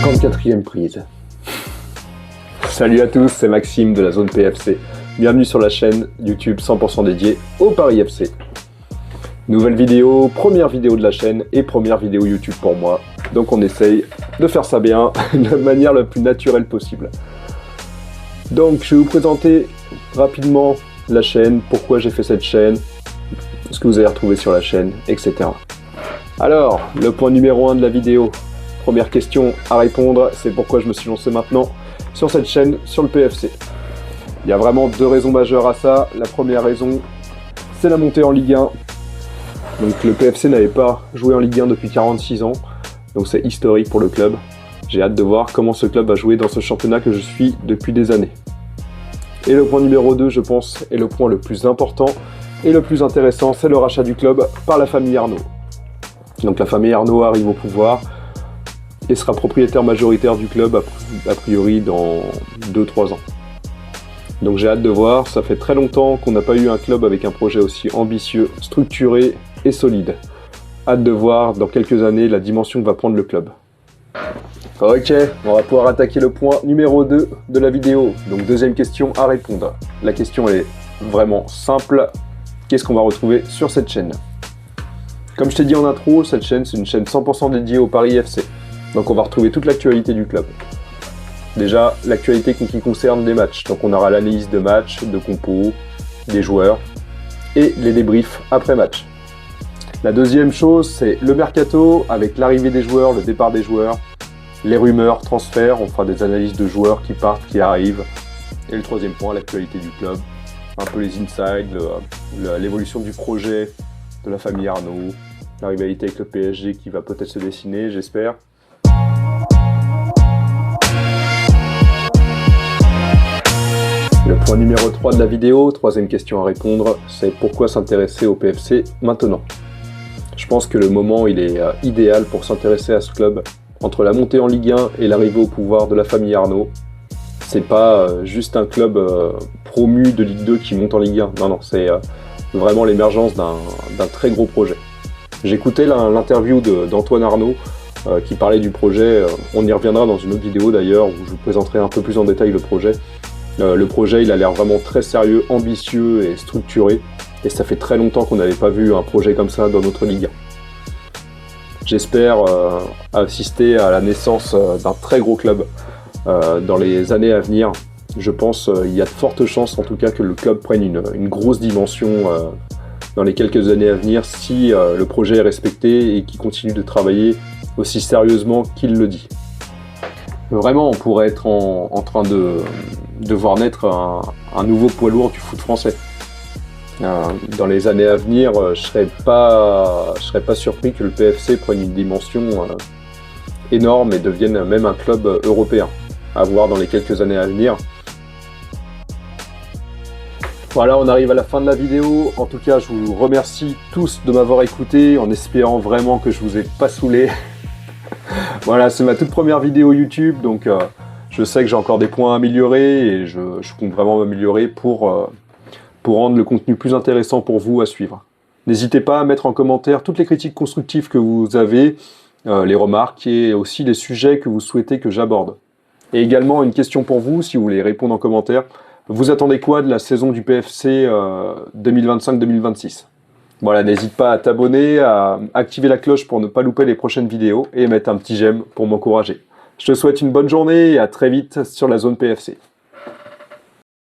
54e prise. Salut à tous, c'est Maxime de la zone PFC. Bienvenue sur la chaîne YouTube 100% dédiée au Paris FC. Nouvelle vidéo, première vidéo de la chaîne et première vidéo YouTube pour moi. Donc on essaye de faire ça bien, de la manière la plus naturelle possible. Donc je vais vous présenter rapidement la chaîne, pourquoi j'ai fait cette chaîne, ce que vous allez retrouver sur la chaîne, etc. Alors, le point numéro 1 de la vidéo. Première question à répondre, c'est pourquoi je me suis lancé maintenant sur cette chaîne, sur le PFC. Il y a vraiment deux raisons majeures à ça. La première raison, c'est la montée en Ligue 1. Donc le PFC n'avait pas joué en Ligue 1 depuis 46 ans, donc c'est historique pour le club. J'ai hâte de voir comment ce club va jouer dans ce championnat que je suis depuis des années. Et le point numéro 2, je pense, est le point le plus important et le plus intéressant, c'est le rachat du club par la famille Arnaud. Donc la famille Arnaud arrive au pouvoir et sera propriétaire majoritaire du club a priori dans 2-3 ans. Donc j'ai hâte de voir, ça fait très longtemps qu'on n'a pas eu un club avec un projet aussi ambitieux, structuré et solide. Hâte de voir dans quelques années la dimension que va prendre le club. Ok, on va pouvoir attaquer le point numéro 2 de la vidéo. Donc deuxième question à répondre. La question est vraiment simple. Qu'est-ce qu'on va retrouver sur cette chaîne? Comme je t'ai dit en intro, cette chaîne c'est une chaîne 100% dédiée au Paris FC. Donc on va retrouver toute l'actualité du club. Déjà, l'actualité qui concerne les matchs. Donc on aura l'analyse de matchs, de compos, des joueurs et les débriefs après match. La deuxième chose, c'est le mercato avec l'arrivée des joueurs, le départ des joueurs, les rumeurs, transferts, on fera des analyses de joueurs qui partent, qui arrivent. Et le troisième point, l'actualité du club. Un peu les insides, l'évolution du projet de la famille Arnaud, la rivalité avec le PSG qui va peut-être se dessiner, j'espère. Le point numéro 3 de la vidéo, troisième question à répondre, c'est pourquoi s'intéresser au PFC maintenant? Je pense que le moment il est idéal pour s'intéresser à ce club. Entre la montée en Ligue 1 et l'arrivée au pouvoir de la famille Arnaud, c'est pas juste un club promu de Ligue 2 qui monte en Ligue 1. Non, c'est vraiment l'émergence d'un très gros projet. J'écoutais l'interview d'Antoine Arnaud qui parlait du projet. On y reviendra dans une autre vidéo d'ailleurs où je vous présenterai un peu plus en détail le projet. Le projet, il a l'air vraiment très sérieux, ambitieux et structuré. Et ça fait très longtemps qu'on n'avait pas vu un projet comme ça dans notre Ligue 1. J'espère assister à la naissance d'un très gros club dans les années à venir. Je pense qu'il y a de fortes chances en tout cas que le club prenne une grosse dimension dans les quelques années à venir si le projet est respecté et qu'il continue de travailler aussi sérieusement qu'il le dit. Vraiment, on pourrait être en train de voir naître un nouveau poids lourd du foot français. Dans les années à venir, je serais pas surpris que le PFC prenne une dimension énorme et devienne même un club européen. À voir dans les quelques années à venir. Voilà, on arrive à la fin de la vidéo. En tout cas, je vous remercie tous de m'avoir écouté en espérant vraiment que je vous ai pas saoulé. Voilà, c'est ma toute première vidéo YouTube, donc je sais que j'ai encore des points à améliorer et je compte vraiment m'améliorer pour rendre le contenu plus intéressant pour vous à suivre. N'hésitez pas à mettre en commentaire toutes les critiques constructives que vous avez, les remarques et aussi les sujets que vous souhaitez que j'aborde. Et également une question pour vous, si vous voulez répondre en commentaire. Vous attendez quoi de la saison du PFC 2025-2026? Voilà, n'hésite pas à t'abonner, à activer la cloche pour ne pas louper les prochaines vidéos et mettre un petit j'aime pour m'encourager. Je te souhaite une bonne journée et à très vite sur la zone PFC.